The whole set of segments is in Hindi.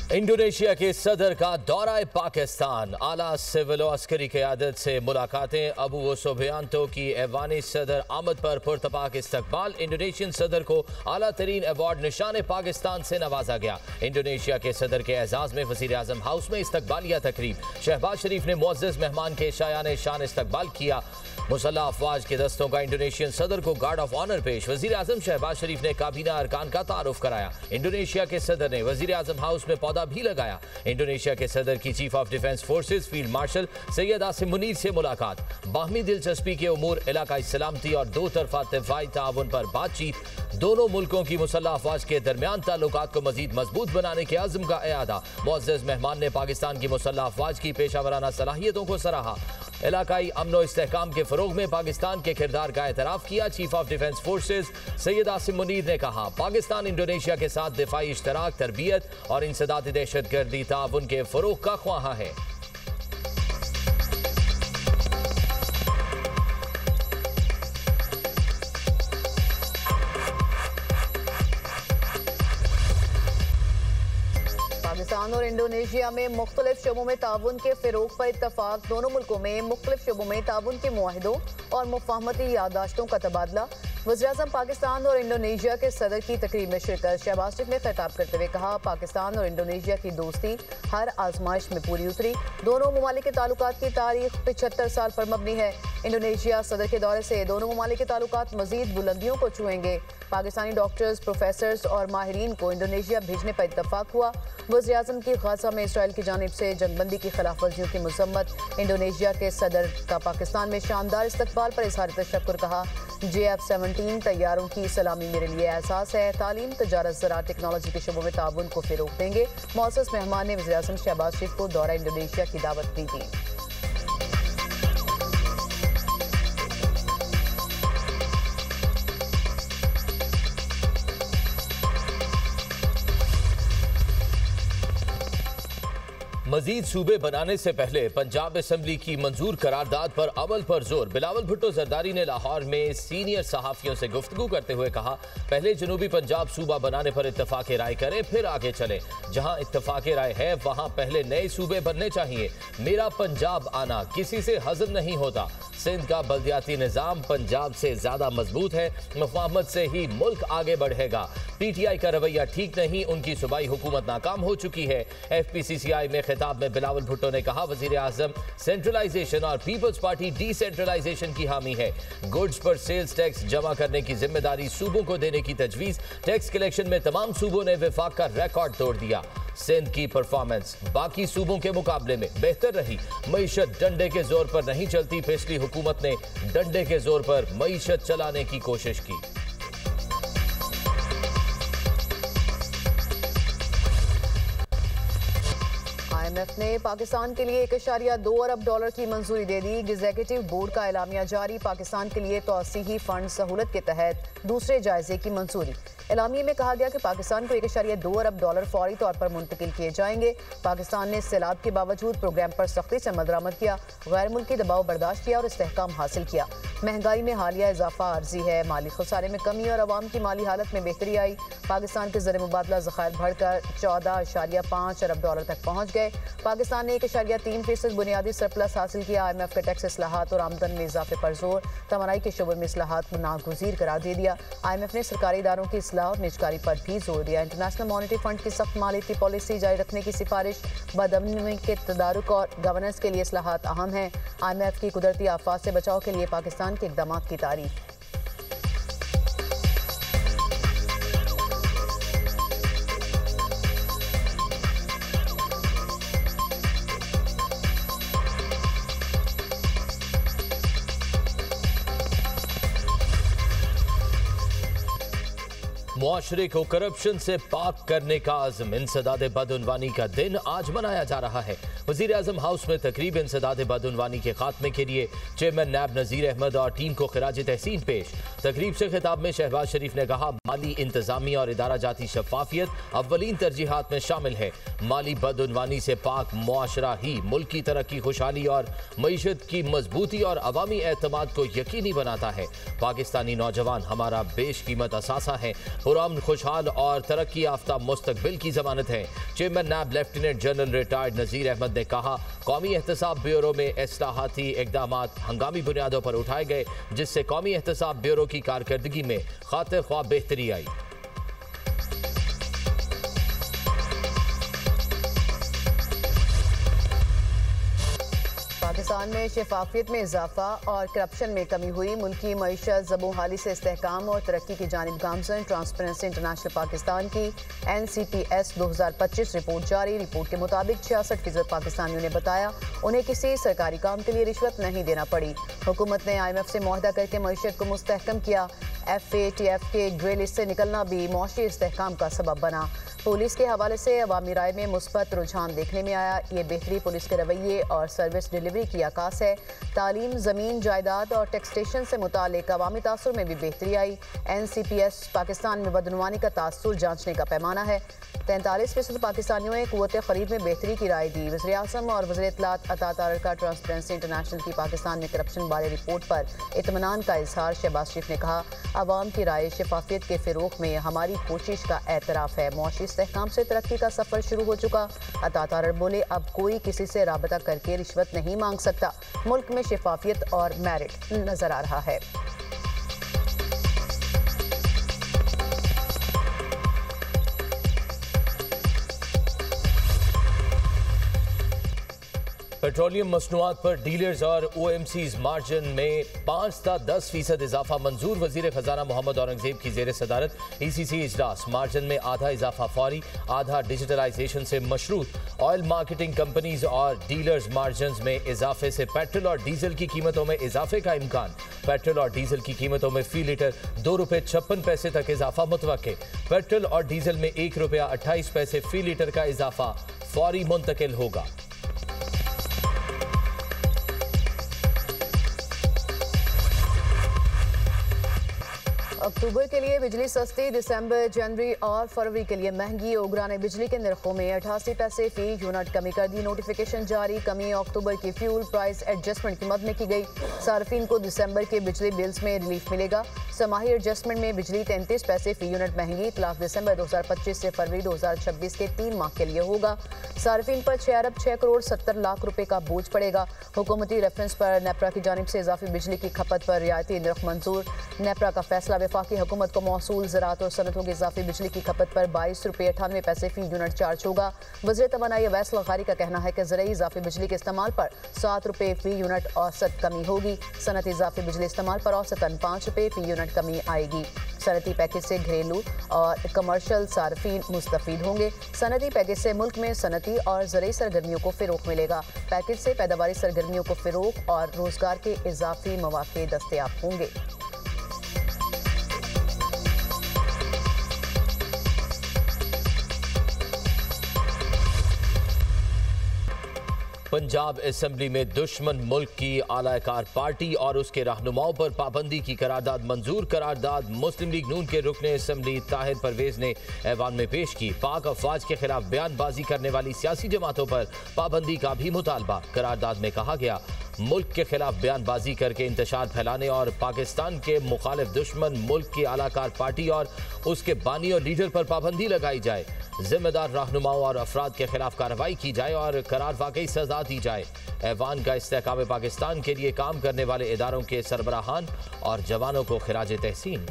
इंडोनेशिया के सदर का दौरा पाकिस्तान, आला सिविल और अस्करी क़यादत से मुलाकातें। अबू सुबियांतो की ऐवानी सदर आमद पर पुरतपाक इस्तकबाल। इंडोनेशियन सदर को आला तरीन अवार्ड निशान पाकिस्तान से नवाजा गया। इंडोनेशिया के सदर के एजाज में वज़ीर आज़म हाउस में इस्तकबालिया तकरीब। शहबाज शरीफ ने मुअज़्ज़ज़ मेहमान के शायान शान इस्तकबाल किया। मुसल्लह अफवाज के दस्तों का इंडोनेशियन सदर को गार्ड ऑफ ऑनर पेश। वज़ीर आज़म शहबाज शरीफ ने काबीना अरकान का तारुफ कराया। इंडोनेशिया के सदर ने वज़ीर आज़म हाउस में पौधा भी लगाया। इंडोनेशिया के सदर की chief of defence forces field marshal Syed Asim Munir से मुलाकात। बाहमी दिलचस्पी के उमूर, इलाकाई सलामती और दो तरफा दिफाई ताउन पर बातचीत। दोनों मुल्कों की मुसल्लह अफवाज के दरमियान ताल्लुकात को मजीद मजबूत बनाने के आज़म का एआदा। मुअज़्ज़ज़ मेहमान ने पाकिस्तान की मुसल्लह अफवाज की पेशावराना सलाहियतों को सराहा। इलाकाई अमन व इस्तेहकाम के फरोग में पाकिस्तान के किरदार का एतराफ़ किया। Chief of defence forces Syed Asim Munir ने कहा, पाकिस्तान इंडोनेशिया के साथ दिफाई इश्तराक, तरबियत और इंसदाद दहशतगर्दी ताउन के फरोग का ख्वाहा है। पाकिस्तान और इंडोनेशिया में मुख्तलिफ शोबों में ताउन के फ़रोग पर इत्तफाक। दोनों मुल्कों में मुख्तलिफ शोबों में ताउन के मुआहिदों और मुफाहमती यादाश्तों का तबादला। वज़ीर-ए-आज़म पाकिस्तान और इंडोनेशिया के सदर की तकरीब में शिरकत। शहबाज शरीफ ने खिताब करते हुए कहा, पाकिस्तान और इंडोनेशिया की दोस्ती हर आजमाइश में पूरी उतरी। दोनों ममालिक के ताल्लुकात की तारीख 75 साल पर मबनी है। इंडोनेशिया सदर के दौरे से दोनों ममालिक के ताल्लुकात मजीद बुलंदियों को छुएंगे। पाकिस्तानी डॉक्टर्स, प्रोफेसर्स और माहिरीन को इंडोनेशिया भेजने पर इत्तफाक हुआ। वज़ीर-ए-आज़म की गाज़ा में इसराइल की जानिब से जंगबंदी की खिलाफ वर्जियों की मज़म्मत। इंडोनेशिया के सदर का पाकिस्तान में शानदार इस्तकबाल पर इज़हार तशक्कुर। कहा, JF-17 तैयारों की सलामी मेरे लिए एहसास है। तालीम, तजारत, ज़राअत, टेक्नोलॉजी के शोबों में ताउन को फ़रोग़ देंगे। मुअज़्ज़ज़ मेहमान ने वज़ीर-ए-आज़म शहबाज शरीफ को दौरा इंडोनेशिया की दावत दी थी। मजीद सूबे बनाने से पहले पंजाब असम्बली की मंजूर करारदाद पर अमल पर जोर। बिलावल भुट्टो जरदारी ने लाहौर में सीनियर सहाफ़ियों से गुफ्तगू करते हुए कहा, पहले जनूबी पंजाब सूबा बनाने पर इत्तफाक राय करें, फिर आगे चलें। जहां इत्तफाक राय है वहां पहले नए सूबे बनने चाहिए। मेरा पंजाब आना किसी से हजम नहीं होता। सिंध का बल्दियाती निज़ाम पंजाब से ज़्यादा मजबूत है। मुफाहमत से ही मुल्क आगे बढ़ेगा। PTI का रवैया ठीक नहीं, उनकी सूबाई हुकूमत नाकाम हो चुकी है। FPCCI में खिताब में बिलावल भुट्टो ने कहा, वज़ीर आज़म सेंट्रलाइजेशन और पीपल्स पार्टी डिसेंट्रलाइजेशन की हामी है। गुड्स पर सेल्स टैक्स जमा करने की जिम्मेदारी सूबों को देने की तजवीज़। टैक्स कलेक्शन में तमाम सूबों ने विफाक का रिकॉर्ड तोड़ दिया। सिंध की परफॉर्मेंस बाकी सूबों के मुकाबले में बेहतर रही। मईशत डंडे के जोर पर नहीं चलती। पिछली हुकूमत ने डंडे के जोर पर मईशत चलाने की कोशिश की। IMF ने पाकिस्तान के लिए 1.2 अरब डॉलर की मंजूरी दे दी। एग्जीक्यूटिव बोर्ड का एलामिया जारी। पाकिस्तान के लिए तौसीही फंड सहूलत के तहत दूसरे जायजे की मंजूरी। एलामिया में कहा गया कि पाकिस्तान को 1.2 अरब डॉलर फौरी तौर पर मुंतकिल किए जाएंगे। पाकिस्तान ने सैलाब के बावजूद प्रोग्राम पर सख्ती से अमल दरामद किया, गैर मुल्की दबाव बर्दाश्त किया और इस्तेहकाम हासिल किया। महंगाई में हालिया इजाफा आर्जी है। माली खसारे में कमी और अवाम की माली हालत में बेहतरी आई। पाकिस्तान के ज़र मुबादला ज़खायर बढ़कर 14.5 अरब डॉलर तक पहुँच गए। पाकिस्तान ने 1.3% बुनियादी सरप्लस हासिल किया। IMF का टैक्स इस्लाहात और आमदन में इजाफे पर जोर। तवानाई के शोबे में इस्लाहात को नागुज़ीर करार दे दिया। IMF ने सरकारी इदारों की इस्लाह और निजकारी पर भी जोर दिया। इंटरनेशनल मॉनेटरी फंड की सख्त मालियाती पॉलिसी जारी रखने की सिफारिश। बदअमनी के तदारुक और गवर्नेंस के लिए इस्लाहात अहम हैं। IMF की कुदरती आफात से बचाव के लिए पाकिस्तान के इक़दाम की तारीफ। मुआशरे को करप्शन से पाक करने का आज़म। इंसदाद बदउनवानी का दिन आज मनाया जा रहा है। वज़ीर आज़म हाउस में तकरीब इंसदाद बदउनवानी के खात्मे के लिए चेयरमैन नैब नज़ीर अहमद और टीम को खिराज तहसीन पेश। तकरीब से खिताब में शहबाज शरीफ ने कहा, माली इंतजामी और इदारा जाती शफाफियत अव्वलीन तरजीहात में शामिल है। माली बदउनवानी से पाक मुआशरा ही मुल्क की तरक्की, खुशहाली और मईशत की मजबूती और अवामी एतमाद को यकीनी बनाता है। पाकिस्तानी नौजवान हमारा बेशकीमत असासा है, पुरअमन, खुशहाल और तरक्की याफ्ता मुस्तकबिल की जमानत है। चेयरमैन नैब लेफ्टिनेंट जनरल रिटायर्ड नज़ीर अहमद ने कहा, कौमी एहतसाब ब्यूरो में इस्लाहाती इक़दामात हंगामी बुनियादों पर उठाए गए, जिससे कौमी एहतसाब ब्यूरो की कारकर्दगी में खातिर ख्वाह बेहतरी आई। पाकिस्तान में शफाफियत में इजाफा और करप्शन में कमी हुई। मुल्की मईशत ज़बूहाली से इस्तेहकाम और तरक्की की जानिब गामजन। ट्रांसपेरेंसी इंटरनेशनल पाकिस्तान की NCPS 2025 रिपोर्ट जारी। रिपोर्ट के मुताबिक 66% पाकिस्तानियों ने बताया उन्हें किसी सरकारी काम के लिए रिश्वत नहीं देना पड़ी। हुकूमत ने IMF से मुआहदा करके मईशत को मुस्तहकम किया। FATF के ग्रे लिस्ट से निकलना भी मौशी इस्तेहकाम का सबब बना। पुलिस के हवाले से अवामी राय में मुस्बत रुझान देखने में आया। ये बेहतरी पुलिस के रवैये और सर्विस डिलीवरी की आकाश है। तालीम, ज़मीन, जायदाद और टैक्सेशन से मुतालिक अवामी तासुर में भी बेहतरी आई। NCPS पाकिस्तान में बदनुवानी का तासुर जांचने का पैमाना है। 43% पाकिस्तानियों ने क़ुव्वत ख़रीद में बेहतरी की राय दी। वज़ीर आज़म और वज़ीर इत्तलात अता तारका ट्रांसपेरेंसी इंटरनेशनल की पाकिस्तान में करप्शन बारे रिपोर्ट पर इत्मीनान का इजहार। शहबाज शरीफ ने कहा, अवाम की राय शफाफियत के फ़िरोग़ में हमारी कोशिश का एतराफ़ है। मौशी इस्तेहकाम से तरक्की का सफ़र शुरू हो चुका। अता तारर बोले, अब कोई किसी से राबता करके रिश्वत नहीं मांग सकता। मुल्क में शफाफियत और मेरिट नजर आ रहा है। पेट्रोलियम मसनूआत पर डीलर्स और OMCs मार्जिन में 5 से 10% इजाफा मंजूर। वजीर खजाना मोहम्मद औरंगजेब की जेर सदारत ECC इजलास। मार्जिन में आधा इजाफा फौरी, आधा डिजिटलाइजेशन से मशरूत। ऑयल मार्केटिंग कंपनीज और डीलर्स मार्जिन में इजाफे से पेट्रोल और डीजल की कीमतों में इजाफे का इम्कान। पेट्रोल और डीजल की कीमतों में फी लीटर ₹2.56 तक इजाफा मुतवक्के। पेट्रोल और डीजल में ₹1.28 फी लीटर का इजाफा फौरी मुंतकिल होगा। अक्टूबर के लिए बिजली सस्ती, दिसंबर, जनवरी और फरवरी के लिए महंगी। ओगरा ने बिजली के निर्खों में 88 पैसे फी यूनिट कमी कर दी। नोटिफिकेशन जारी। कमी अक्टूबर की फ्यूल प्राइस एडजस्टमेंट की मद में की गई। सार्फिन को दिसंबर के बिजली बिल्स में रिलीफ मिलेगा। समाही एडजस्टमेंट में बिजली 33 पैसे फी यूनिट महंगी। इतलाक दिसंबर 2025 से फरवरी 2026 के 3 माह के लिए होगा। सार्फिन पर 6 अरब 6 करोड़ 70 लाख रुपए का बोझ पड़ेगा। हुकूमती रेफरेंस पर नेपरा की जानिब से इजाफी बिजली की खपत पर रियायती निर्ख मंजूर। नेपरा का फैसला वफाकी हुकूमत को मौसूल ज़राअत और सनतों की इजाफी बिजली की खपत पर ₹22.98 फी यूनिट चार्ज होगा। वज़ीर तवानाई अवैस लग़ारी का कहना है कि ज़रूरी इजाफी बिजली के इस्तेमाल पर ₹7 फी यूनिट औसत कमी होगी। सनती इजाफी बिजली इस्तेमाल पर औसतन ₹5 फी यूनिट कमी आएगी। सनती पैकेज से घरेलू और कमर्शल सार्फिन मुस्तफीद होंगे। सनती पैकेज से मुल्क में सनती और ज़रूरी सरगर्मियों को फ़रोग़ मिलेगा। पैकेज से पैदावारी सरगर्मियों को फ़रोग़ और रोज़गार के इजाफी मौक़े दस्तयाब होंगे। पंजाब असेंबली में दुश्मन मुल्क की आलाकार पार्टी और उसके रहनुमाओं पर पाबंदी की करारदाद मंजूर। करारदाद मुस्लिम लीग नून के रुकने असेंबली ताहिर परवेज ने ऐवान में पेश की। पाक अफवाज के खिलाफ बयानबाजी करने वाली सियासी जमातों पर पाबंदी का भी मुतालबा। करारदाद में कहा गया, मुल्क के खिलाफ बयानबाजी करके इंतशार फैलाने और पाकिस्तान के मुखालिफ दुश्मन मुल्क की आलाकार पार्टी और उसके बानी और लीडर पर पाबंदी लगाई जाए। जिम्मेदार रहनुमाओं और अफराद के खिलाफ कार्रवाई की जाए और करार वाकई सजा दी जाए। ऐवान का इस्तेहकाम पाकिस्तान के लिए काम करने वाले इदारों के सरबराहान और जवानों को खिराज तहसीन।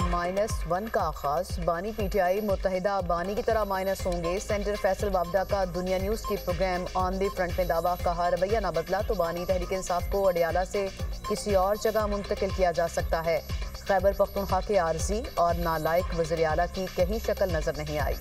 -1 का आगाज। बानी PTI मुत्तहिदा बानी की तरह माइनस होंगे। सेंटर फैसल वाबडा का दुनिया न्यूज़ की प्रोग्राम ऑन द फ्रंट में दावा। कहा, रवैया ना बदला तो बानी तहरीक इंसाफ को अडियाला से किसी और जगह मुंतकिल किया जा सकता है। खैबर पख्तूनख्वा के आरजी और नालायक वज़ीर आला की कहीं शक्ल नजर नहीं आई।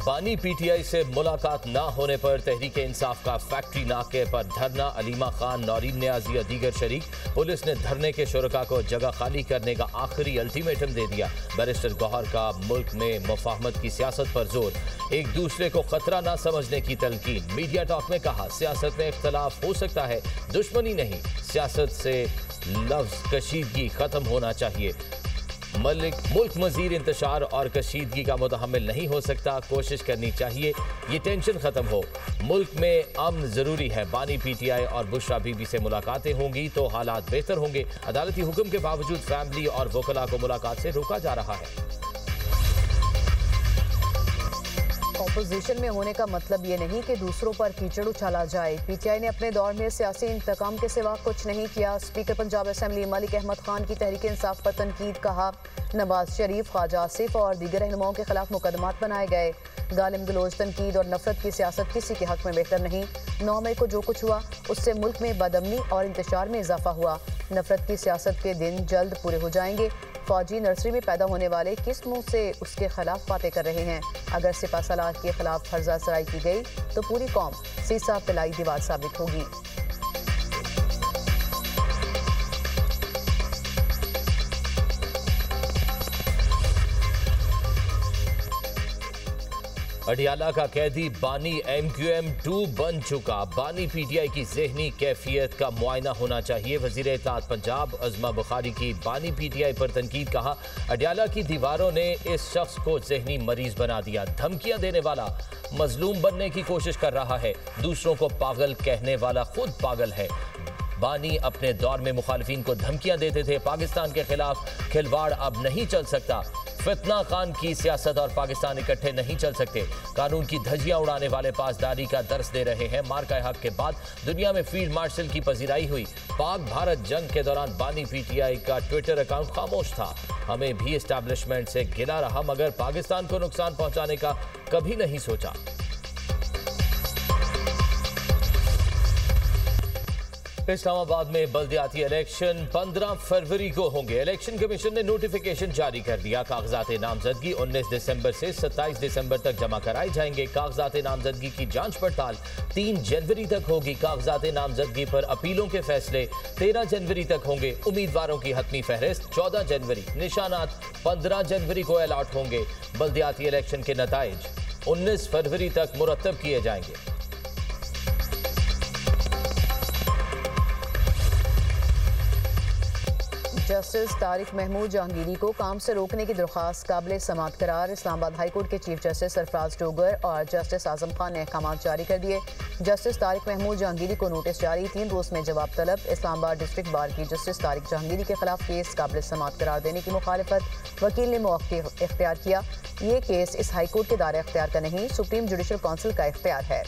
बानी पीटीआई से मुलाकात ना होने पर तहरीक इंसाफ का फैक्ट्री नाके पर धरना। अलीमा खान, नौरीन न्याजी और दीगर शरीक। पुलिस ने धरने के शुरका को जगह खाली करने का आखिरी अल्टीमेटम दे दिया। बैरिस्टर गौहर का मुल्क में मुफाहमत की सियासत पर जोर। एक दूसरे को खतरा ना समझने की तलकीन। मीडिया टॉक में कहा, सियासत में इख्तलाफ हो सकता है, दुश्मनी नहीं। सियासत से लफ्ज कशीदगी खत्म होना चाहिए। मुल्क मजीद इंतशार और कशीदगी का मुतहम्मिल नहीं हो सकता। कोशिश करनी चाहिए ये टेंशन खत्म हो। मुल्क में अमन जरूरी है। बानी पीटीआई और बुशरा बीबी से मुलाकातें होंगी तो हालात बेहतर होंगे। अदालती हुक्म के बावजूद फैमिली और वकला को मुलाकात से रोका जा रहा है। ऑपोजिशन में होने का मतलब ये नहीं कि दूसरों पर कीचड़ उछाला जाए। पीटीआई ने अपने दौर में सियासी इंतकाम के सिवा कुछ नहीं किया। स्पीकर पंजाब असेंबली मलिक अहमद खान की तहरीक इंसाफ पर तनकीद। कहा, नवाज शरीफ, ख्वाजा आसिफ और दीगर रहनुमाओं के खिलाफ मुकदमात बनाए गए। गालिम गलोच, तनकीद और नफरत की सियासत किसी के हक में बेहतर नहीं। 9 मई को जो कुछ हुआ उससे मुल्क में बदअमनी और इंतशार में इजाफा हुआ। नफरत की सियासत के दिन जल्द पूरे हो जाएंगे। फौजी नर्सरी में पैदा होने वाले किस मुंह से उसके खिलाफ बातें कर रहे हैं। अगर सिपा सलार के खिलाफ फर्जा सराई की गई तो पूरी कौम सीसा पिलाई दीवार साबित होगी। अडियाला का कैदी बानी MQM-2 बन चुका। बानी पीटीआई की जहनी कैफियत का मुआयना होना चाहिए। वजीर इत्तलात पंजाब अज़मा बुखारी की बानी पीटीआई पर तनकीद। कहा, अडियाला की दीवारों ने इस शख्स को जहनी मरीज बना दिया। धमकियां देने वाला मजलूम बनने की कोशिश कर रहा है। दूसरों को पागल कहने वाला खुद पागल है। बानी अपने दौर में मुखालिफिन को धमकियां देते थे। पाकिस्तान के खिलाफ खिलवाड़ अब नहीं चल सकता। फितना खान की सियासत और पाकिस्तान इकट्ठे नहीं चल सकते। कानून की धज्जियां उड़ाने वाले पासदारी का दर्स दे रहे हैं। मार्का हक के बाद दुनिया में फील्ड मार्शल की पजीराई हुई। पाक भारत जंग के दौरान बानी पीटीआई का ट्विटर अकाउंट खामोश था। हमें भी एस्टैब्लिशमेंट से गिला रहा मगर पाकिस्तान को नुकसान पहुंचाने का कभी नहीं सोचा। इस्लामाबाद में बल्दियाती इलेक्शन 15 फरवरी को होंगे। इलेक्शन कमीशन ने नोटिफिकेशन जारी कर दिया। कागजात नामजदगी 19 दिसंबर से 27 दिसंबर तक जमा कराए जाएंगे। कागजात नामजदगी की जांच पड़ताल 3 जनवरी तक होगी। कागजात नामजदगी पर अपीलों के फैसले 13 जनवरी तक होंगे। उम्मीदवारों की हतमी फहरिस्त 14 जनवरी। निशानात 15 जनवरी को अलॉट होंगे। बल्दियाती इलेक्शन के नताइज 19 फरवरी तक मुरतब किए जाएंगे। जस्टिस तारिक महमूद जहांगीरी को काम से रोकने की दरख्वास्त काबिल समाअत करार। इस्लामाबाद हाई कोर्ट के चीफ जस्टिस सरफराज डोगर और जस्टिस आजम खान ने अहकाम जारी कर दिए। जस्टिस तारिक महमूद जहांगीरी को नोटिस जारी। 3 रोज़ में जवाब तलब। इस्लामाबाद डिस्ट्रिक्ट बार की जस्टिस तारिक जहांगीरी के खिलाफ केस काबिल समाअत करार देने की मुखालिफत वकील ने मौक़िफ़ इख्तियार किया। ये केस इस हाई कोर्ट के दायरे इख्तियार का नहीं, सुप्रीम जुडिशल काउंसिल का इख्तियार है।